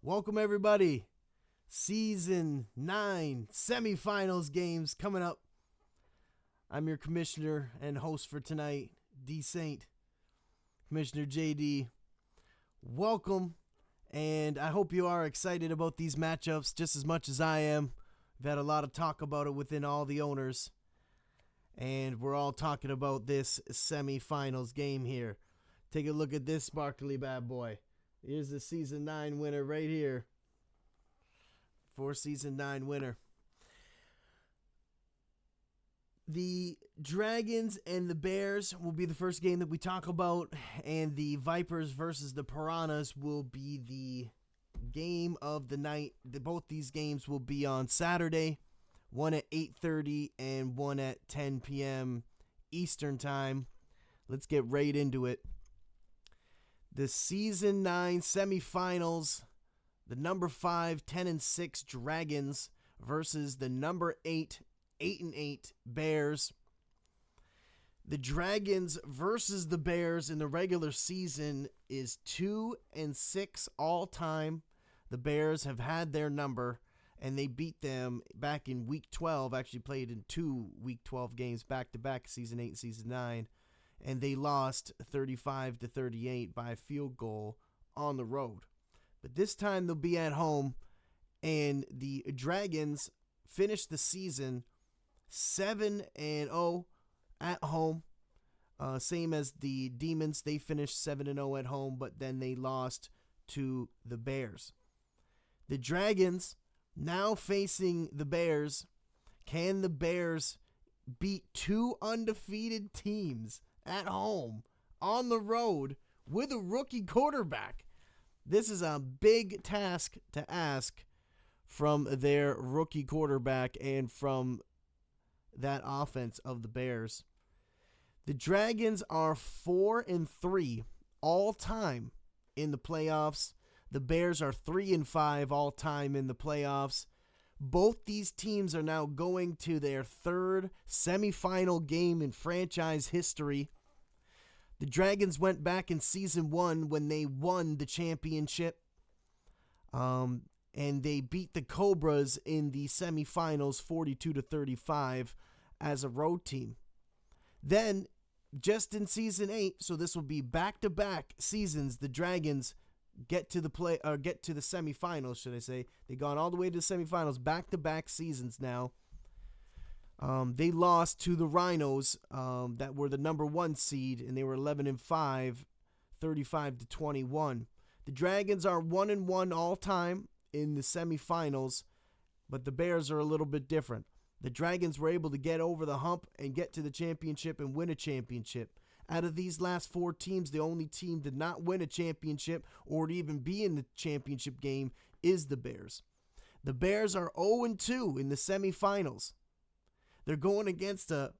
Welcome, everybody. Season 9 semifinals games coming up. I'm your commissioner and host for tonight, D Saint, Commissioner JD. Welcome, and I hope you are excited about these matchups just as much as I am. We've had a lot of talk about it within all the owners, and we're all talking about this semifinals game here. Take a look at this sparkly bad boy. Here's the Season 9 winner right here. For Season 9 winner. The Dragons and the Bears will be the first game that we talk about, and the Vipers versus the Piranhas will be the game of the night. Both these games will be on Saturday, one at 8:30 and one at 10 p.m. Eastern Time. Let's get right into it. The Season 9 semifinals, the number 5, 10-6 Dragons versus the number 8, 8-8 Bears. The Dragons versus the Bears in the regular season is 2-6 all time. The Bears have had their number, and they beat them back in Week 12, actually played in 2 Week 12 games back-to-back, Season 8 and Season 9. And they lost 35-38 by a field goal on the road. But this time they'll be at home, and the Dragons finished the season 7-0 at home. Same as the Demons, they finished 7-0 at home, but then they lost to the Bears. The Dragons now facing the Bears. Can the Bears beat two undefeated teams at home, on the road, with a rookie quarterback? This is a big task to ask from their rookie quarterback and from that offense of the Bears. The Dragons are 4-3 all time in the playoffs. The Bears are 3-5 all time in the playoffs. Both these teams are now going to their third semifinal game in franchise history. The Dragons went back in Season 1 when they won the championship. And they beat the Cobras in the semifinals 42-35 as a road team. Then, just in Season 8, so this will be back-to-back seasons, the Dragons get to the semifinals, should I say. They've gone all the way to the semifinals, back-to-back seasons now. They lost to the Rhinos that were the number 1 seed, and they were 11-5, 35-21. The Dragons are 1-1 all time in the semifinals, but the Bears are a little bit different. The Dragons were able to get over the hump and get to the championship and win a championship. Out of these last 4 teams, the only team did not win a championship or to even be in the championship game is the Bears. The Bears are 0-2 in the semifinals. They're going against a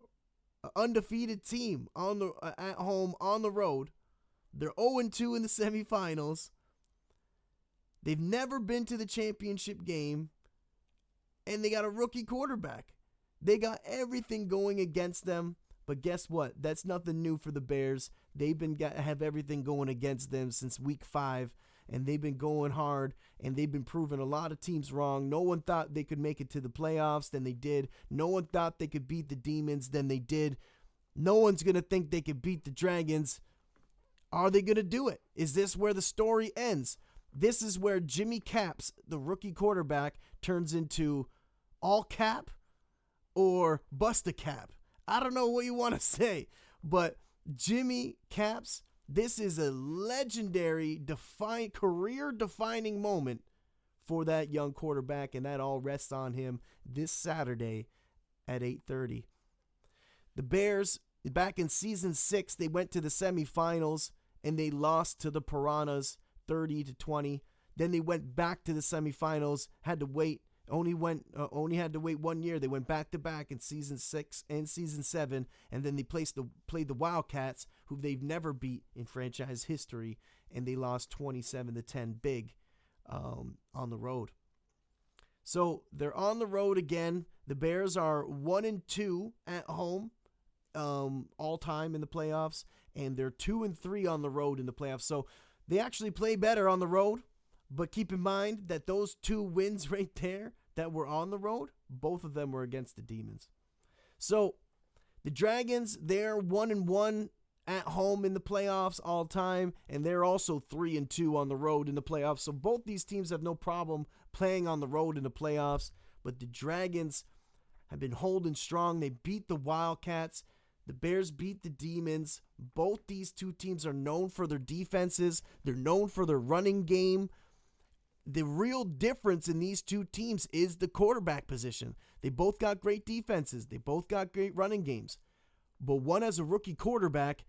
undefeated team at home on the road. They're 0-2 in the semifinals. They've never been to the championship game, and they got a rookie quarterback. They got everything going against them. But guess what? That's nothing new for the Bears. They've have everything going against them since Week 5, and they've been going hard, and they've been proving a lot of teams wrong. No one thought they could make it to the playoffs, then they did. No one thought they could beat the Demons, then they did. No one's going to think they could beat the Dragons. Are they going to do it? Is this where the story ends? This is where Jimmy Capps, the rookie quarterback, turns into all cap or bust a cap. I don't know what you want to say, but Jimmy Capps, this is a legendary, career-defining moment for that young quarterback, and that all rests on him this Saturday at 8:30. The Bears, back in Season 6, they went to the semifinals, and they lost to the Piranhas 30-20. Then they went back to the semifinals, only had to wait 1 year. They went back-to-back in Season 6 and Season 7, and then they played the Wildcats, who they've never beat in franchise history, and they lost 27-10 big on the road. So they're on the road again. The Bears are 1-2 at home all time in the playoffs, and they're 2-3 on the road in the playoffs. So they actually play better on the road, But keep in mind that those 2 wins right there that were on the road, both of them were against the Demons. So the Dragons, they're 1-1 at home in the playoffs all time, and they're also 3-2 on the road in the playoffs. So both these teams have no problem playing on the road in the playoffs. But the Dragons have been holding strong. They beat the Wildcats. The Bears beat the Demons. Both these 2 teams are known for their defenses. They're known for their running game. The real difference in these 2 teams is the quarterback position. They both got great defenses. They both got great running games. But one has a rookie quarterback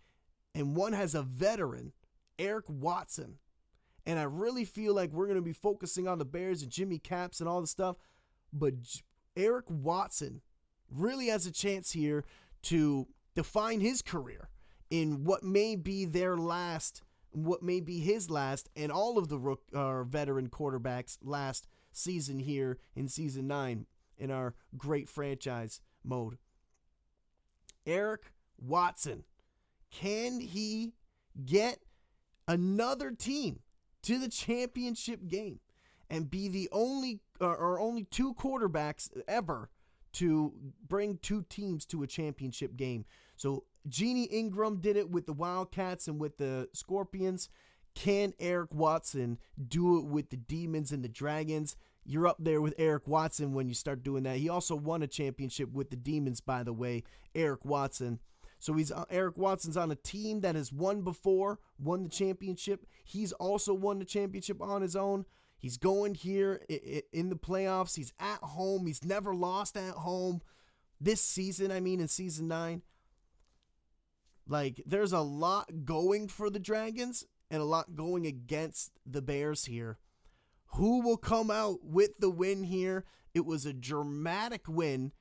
and one has a veteran, Eric Watson. And I really feel like we're going to be focusing on the Bears and Jimmy Capps and all the stuff. But Eric Watson really has a chance here to define his career in what may be his last, and all of the veteran quarterbacks' last season here in season 9 in our great franchise mode. Eric Watson, can he get another team to the championship game and be the only 2 quarterbacks ever to bring 2 teams to a championship game? So Jeannie Ingram did it with the Wildcats and with the Scorpions. Can Eric Watson do it with the Demons and the Dragons? You're up there with Eric Watson when you start doing that. He also won a championship with the Demons, by the way, Eric Watson. So Eric Watson's on a team that has won the championship. He's also won the championship on his own. He's going here in the playoffs. He's at home. He's never lost at home this season, in season 9. Like, there's a lot going for the Dragons and a lot going against the Bears here. Who will come out with the win here? It was a dramatic win.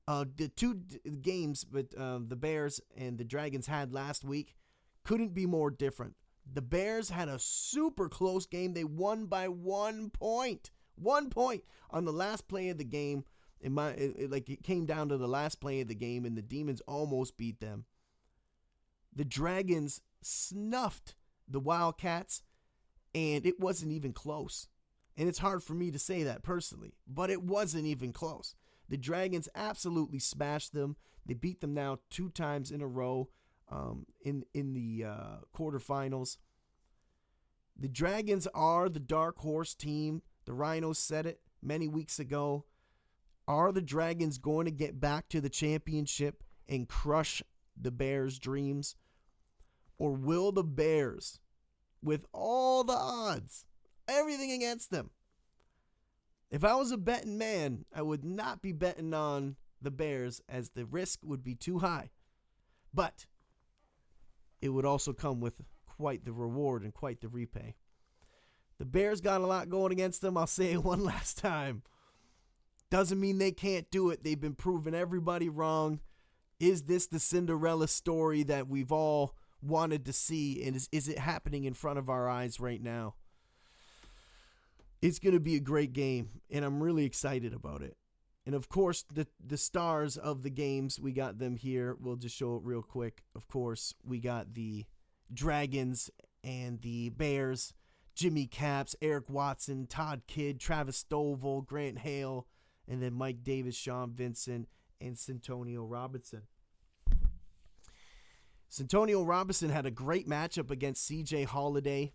The 2 games that the Bears and the Dragons had last week couldn't be more different. The Bears had a super close game. They won by 1 point. 1 point on the last play of the game. It came down to the last play of the game, and the Demons almost beat them. The Dragons snuffed the Wildcats, and it wasn't even close. And it's hard for me to say that personally, but it wasn't even close. The Dragons absolutely smashed them. They beat them now 2 times in a row in the quarterfinals. The Dragons are the dark horse team. The Rhinos said it many weeks ago. Are the Dragons going to get back to the championship and crush the Bears' dreams? Or will the Bears, with all the odds, everything against them, if I was a betting man, I would not be betting on the Bears, as the risk would be too high. But it would also come with quite the reward and quite the repay. The Bears got a lot going against them. I'll say it one last time. Doesn't mean they can't do it. They've been proving everybody wrong. Is this the Cinderella story that we've all wanted to see? And is it happening in front of our eyes right now? It's going to be a great game, and I'm really excited about it. And, of course, the stars of the games, we got them here. We'll just show it real quick. Of course, we got the Dragons and the Bears, Jimmy Capps, Eric Watson, Todd Kidd, Travis Stovall, Grant Hale, and then Mike Davis, Sean Vincent, and Santonio Robinson. Santonio Robinson had a great matchup against C.J. Holiday,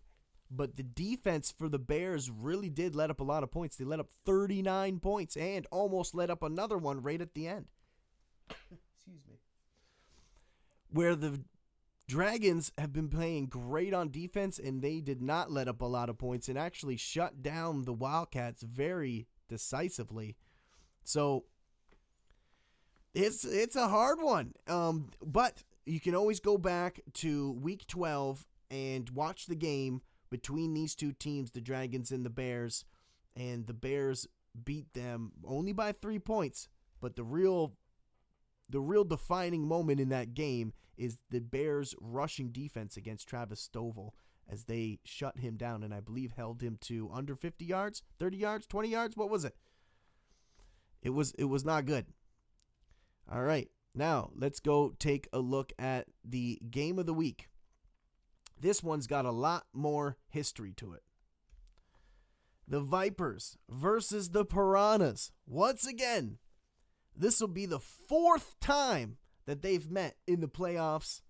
but the defense for the Bears really did let up a lot of points. They let up 39 points and almost let up another one right at the end. Excuse me. Where the Dragons have been playing great on defense, and they did not let up a lot of points and actually shut down the Wildcats very decisively. So it's a hard one. But you can always go back to week 12 and watch the game between these 2 teams, the Dragons and the Bears, and the Bears beat them only by 3 points. But the real defining moment in that game is the Bears' rushing defense against Travis Stovall, as they shut him down and I believe held him to under 50 yards, 30 yards, 20 yards. What was it? It was not good. All right, now let's go take a look at the game of the week. This one's got a lot more history to it. The Vipers versus the Piranhas. Once again, this will be the 4th time that they've met in the playoffs.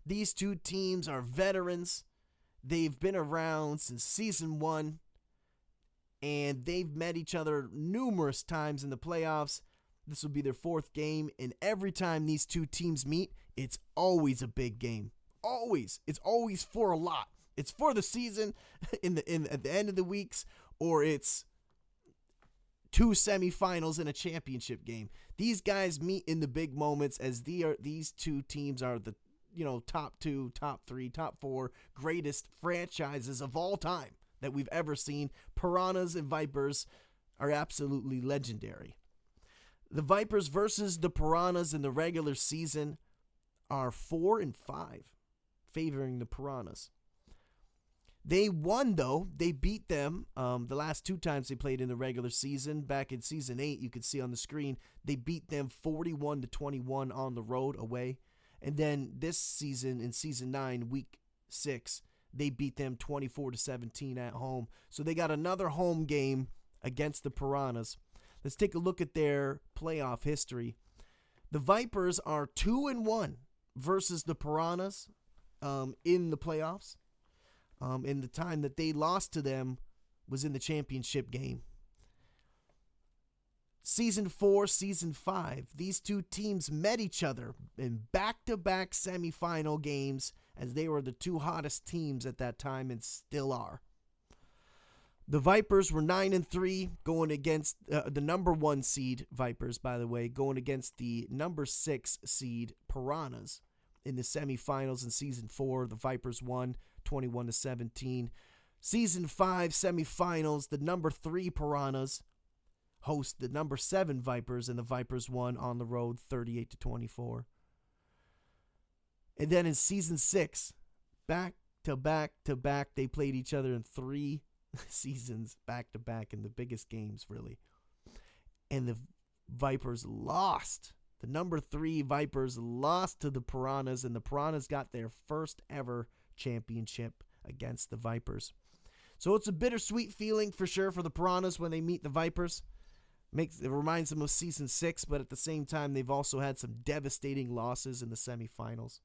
These two teams are veterans. They've been around since season 1, and they've met each other numerous times in the playoffs. This will be their 4th game, and every time these two teams meet, it's always a big game. Always. It's always for a lot. It's for the season at the end of the weeks, or it's 2 semifinals and a championship game. These guys meet in the big moments, as these two teams are the top 2, top 3, top 4 greatest franchises of all time that we've ever seen. Piranhas and Vipers are absolutely legendary. The Vipers versus the Piranhas in the regular season are 4-5, favoring the Piranhas. They won, though. They beat them the last 2 times they played in the regular season. Back in season 8, you can see on the screen, they beat them 41-21 on the road away. And then this season, in season 9, week 6, they beat them 24-17 at home. So they got another home game against the Piranhas. Let's take a look at their playoff history. The Vipers are 2-1 versus the Piranhas in the playoffs. And the time that they lost to them was in the championship game. Season 4, Season 5, these two teams met each other in back-to-back semifinal games, as they were the 2 hottest teams at that time and still are. The Vipers were 9-3, going against the number 1 seed Vipers, by the way, going against the number 6 seed Piranhas in the semifinals in Season 4. The Vipers won 21-17. Season 5 semifinals, the number 3 Piranhas host the number 7 Vipers, and the Vipers won on the road 38-24. And then in Season 6, back to back, they played each other in 3 seasons back to back in the biggest games, really. And the Vipers lost. The number 3 Vipers lost to the Piranhas, and the Piranhas got their first ever championship against the Vipers. So it's a bittersweet feeling for sure for the Piranhas when they meet the Vipers. It reminds them of season 6, but at the same time, they've also had some devastating losses in the semifinals.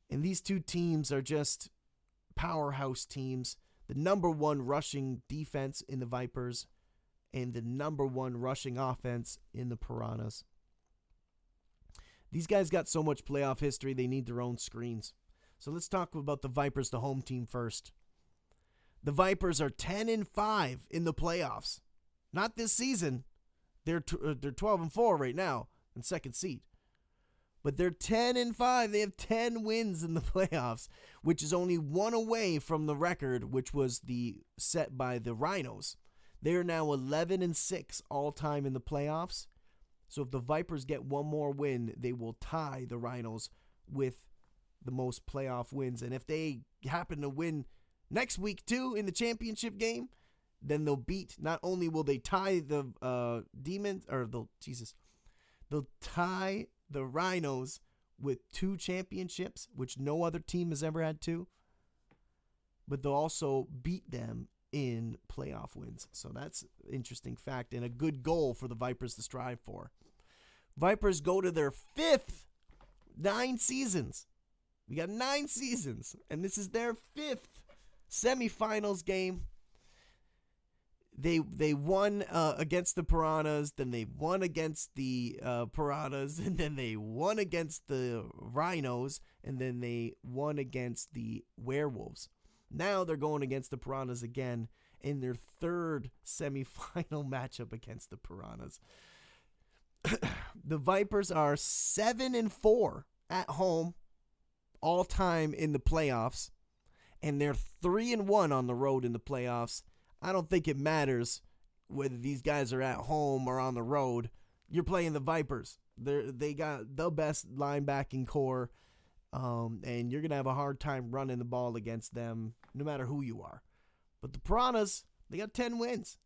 And these two teams are just powerhouse teams. The number 1 rushing defense in the Vipers and the number 1 rushing offense in the Piranhas. These guys got so much playoff history, they need their own screens. So let's talk about the Vipers, the home team, first. The Vipers are 10-5 in the playoffs. Not this season. They're 12-4 right now in second seed. But they're 10-5. They have 10 wins in the playoffs, which is only 1 away from the record, which was set by the Rhinos. They are now 11-6 all time in the playoffs. So if the Vipers get 1 more win, they will tie the Rhinos with the most playoff wins. And if they happen to win next week too in the championship game, then they'll beat. Not only will they tie the Demons, or they'll tie the Rhinos with 2 championships, which no other team has ever had 2. But they'll also beat them in playoff wins. So that's an interesting fact and a good goal for the Vipers to strive for. Vipers go to their 5th 9 seasons. We got 9 seasons, and this is their 5th semifinals game. They won against the Piranhas, then they won against the Piranhas, and then they won against the Rhinos, and then they won against the Werewolves. Now they're going against the Piranhas again in their 3rd semifinal matchup against the Piranhas. The Vipers are 7-4 at home all time in the playoffs, and they're 3-1 on the road in the playoffs. I don't think it matters whether these guys are at home or on the road. You're playing the Vipers. They got the best linebacking core, and you're going to have a hard time running the ball against them no matter who you are. But the Piranhas, they got 10 wins.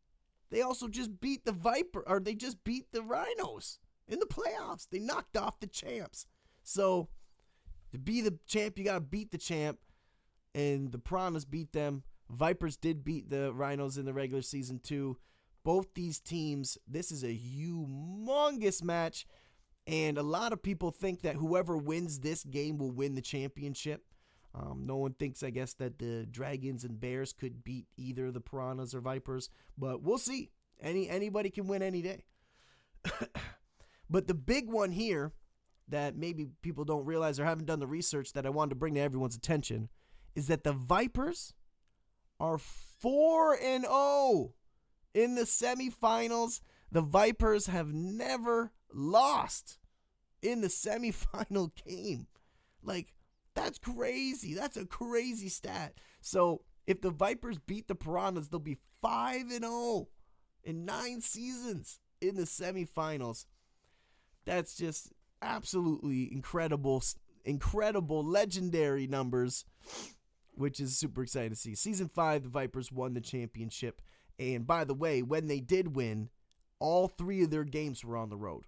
They also just beat the Rhinos in the playoffs. They knocked off the champs. To be the champ, you got to beat the champ, and the Piranhas beat them Vipers did beat the Rhinos in the regular season too. Both these teams, this is a humongous match, and a lot of people think that whoever wins this game will win the championship. No one thinks, I guess, that the Dragons and Bears could beat either the Piranhas or Vipers, but we'll see. Anybody can win any day. But the big one here that maybe people don't realize or haven't done the research that I wanted to bring to everyone's attention is that the Vipers are 4-0 in the semifinals. The Vipers have never lost in the semifinal game. Like, that's crazy. That's a crazy stat. So if the Vipers beat the Piranhas, they'll be 5-0 in 9 seasons in the semifinals. That's just absolutely incredible, legendary numbers, which is super exciting to see. Season 5, the Vipers won the championship. And by the way, when they did win, all 3 of their games were on the road.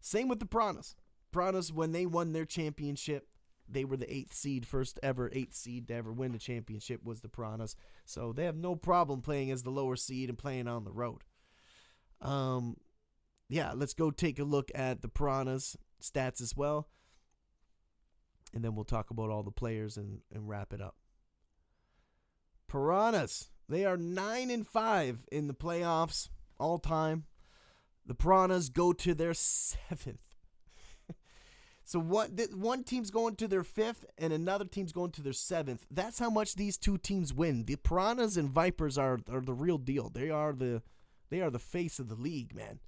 Same with the Piranhas. Piranhas, when they won their championship, they were the 8th seed, first ever 8th seed to ever win the championship was the Piranhas. So they have no problem playing as the lower seed and playing on the road. Yeah, let's go take a look at the Piranhas stats as well. And then we'll talk about all the players and wrap it up. Piranhas, they are 9-5 in the playoffs all time. The Piranhas go to their 7th. So one team's going to their 5th and another team's going to their 7th. That's how much these two teams win. The Piranhas and Vipers are the real deal. They are the face of the league, man.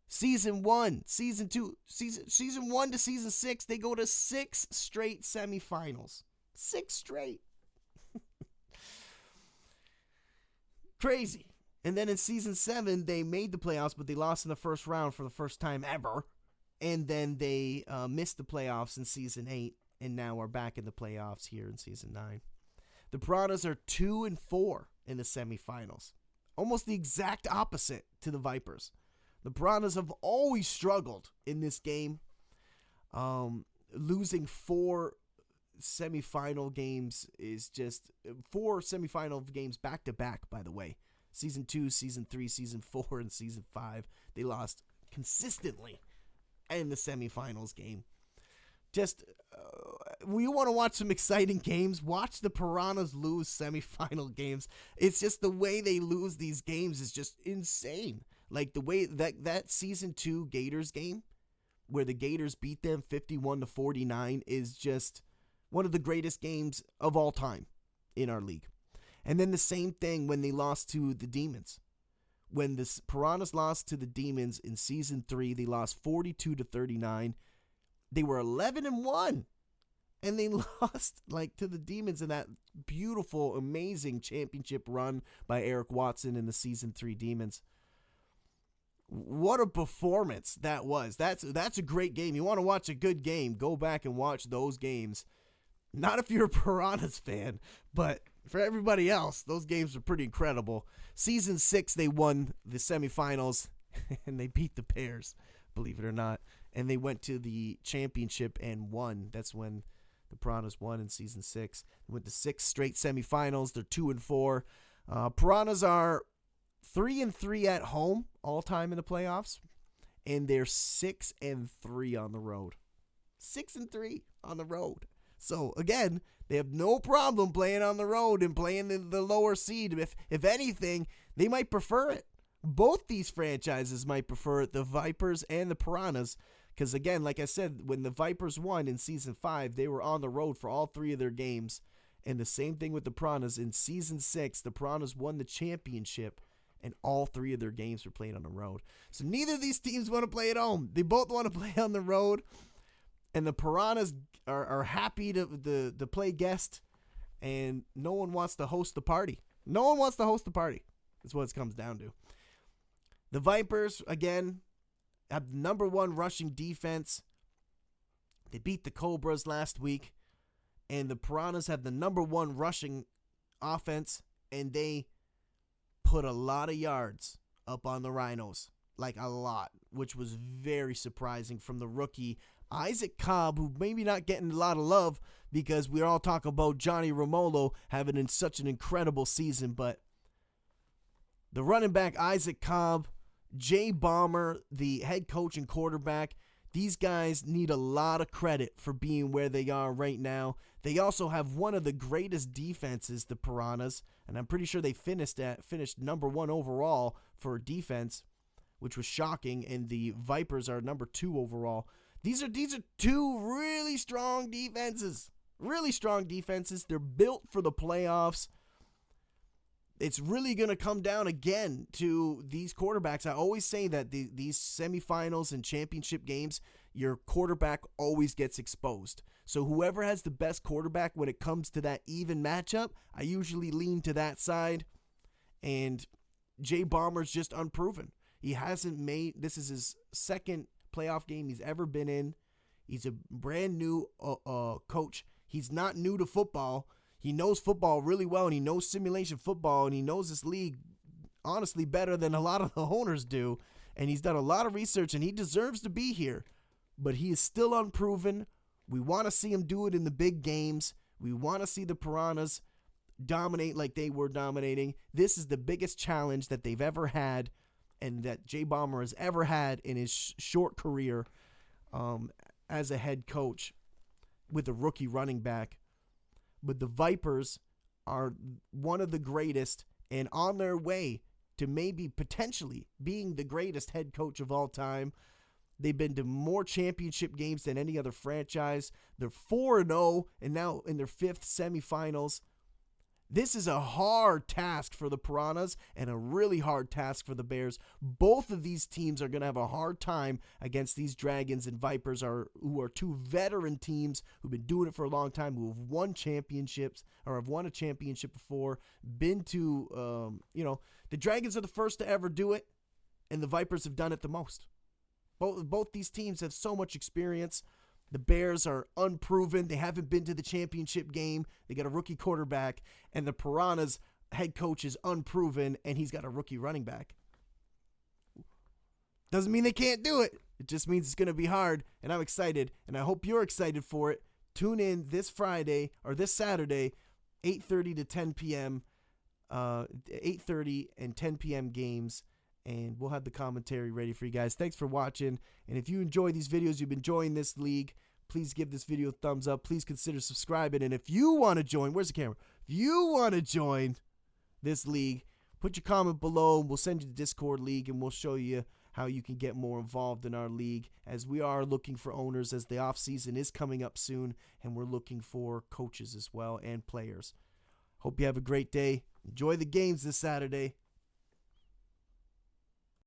Season 1, Season 2, Season 1 to Season 6, they go to 6 straight semifinals. 6 straight. Crazy. And then in Season 7, they made the playoffs, but they lost in the first round for the first time ever. And then they missed the playoffs in Season 8, and now are back in the playoffs here in Season 9. The Piranhas are 2-4 in the semifinals. Almost the exact opposite to the Vipers. The Piranhas have always struggled in this game, losing 4 semifinal games is just 4 semifinal games back to back, by the way. Season 2, Season 3, Season 4, and Season 5. They lost consistently in the semifinals game. Just, you want to watch some exciting games? Watch the Piranhas lose semifinal games. It's just the way they lose these games is just insane. Like the way that Season 2 Gators game, where the Gators beat them 51-49, is just one of the greatest games of all time in our league. And then the same thing when they lost to the Demons. When the Piranhas lost to the Demons in Season 3, they lost 42-39. They were 11-1. And they lost to the Demons in that beautiful, amazing championship run by Eric Watson in the Season 3 Demons. What a performance that was. That's a great game. You want to watch a good game, go back and watch those games. Not if you're a Piranhas fan, but for everybody else, those games were pretty incredible. Season 6, they won the semifinals, and they beat the Bears, believe it or not. And they went to the championship and won. That's when the Piranhas won in Season 6. They went to 6 straight semifinals. They're 2-4. Piranhas are 3-3 at home all time in the playoffs, and they're 6-3 on the road. 6-3 on the road. So again, they have no problem playing on the road and playing the lower seed. If anything, they might prefer it. Both these franchises might prefer it, the Vipers and the Piranhas, because again, like I said, when the Vipers won in Season 5, they were on the road for all 3 of their games. And the same thing with the Piranhas. In Season 6, the Piranhas won the championship, and all 3 of their games were played on the road. So neither of these teams want to play at home. They both want to play on the road. And the Piranhas are happy to play guest, and no one wants to host the party. No one wants to host the party. That's what it comes down to. The Vipers, again, have the number 1 rushing defense. They beat the Cobras last week. And the Piranhas have the number 1 rushing offense, and they put a lot of yards up on the Rhinos. Like a lot, which was very surprising from the rookie Isaac Cobb, who maybe not getting a lot of love because we all talk about Johnny Romolo having such an incredible season, but the running back Isaac Cobb, Jay Bomber, the head coach and quarterback, these guys need a lot of credit for being where they are right now. They also have one of the greatest defenses, the Piranhas, and I'm pretty sure they finished number 1 overall for defense, which was shocking, and the Vipers are number 2 overall. These are two really strong defenses. Really strong defenses. They're built for the playoffs. It's really going to come down again to these quarterbacks. I always say that these semifinals and championship games, your quarterback always gets exposed. So whoever has the best quarterback when it comes to that even matchup, I usually lean to that side. And Jay Bomber's just unproven. He hasn't made, this is his second playoff game he's ever been in. He's a brand new coach. He's not new to football. He knows football really well, and he knows simulation football, and he knows this league honestly better than a lot of the owners do. And he's done a lot of research, and he deserves to be here. But he is still unproven. We want to see him do it in the big games. We want to see the Piranhas dominate like they were dominating. This is the biggest challenge that they've ever had and that Jay Bomber has ever had in his short career as a head coach with a rookie running back. But the Vipers are one of the greatest and on their way to maybe potentially being the greatest head coach of all time. They've been to more championship games than any other franchise. They're 4-0 and now in their 5th semifinals. This is a hard task for the Piranhas and a really hard task for the Bears. Both of these teams are going to have a hard time against these Dragons and Vipers, who are two veteran teams who've been doing it for a long time, who have won championships or have won a championship before, been to, the Dragons are the first to ever do it, and the Vipers have done it the most. Both these teams have so much experience. The Bears are unproven. They haven't been to the championship game. They got a rookie quarterback. And the Piranhas head coach is unproven, and he's got a rookie running back. Doesn't mean they can't do it. It just means it's going to be hard, and I'm excited, and I hope you're excited for it. Tune in this Friday, or this Saturday, 8:30 to 10 p.m., 8:30 and 10 p.m. games, and we'll have the commentary ready for you guys. Thanks for watching, and if you enjoy these videos, you've been enjoying this league, please give this video a thumbs up. Please consider subscribing, and if you want to join, where's the camera? If you want to join this league, put your comment below, and we'll send you the Discord league, and we'll show you how you can get more involved in our league, as we are looking for owners, as the off season is coming up soon, and we're looking for coaches as well and players. Hope you have a great day. Enjoy the games this Saturday.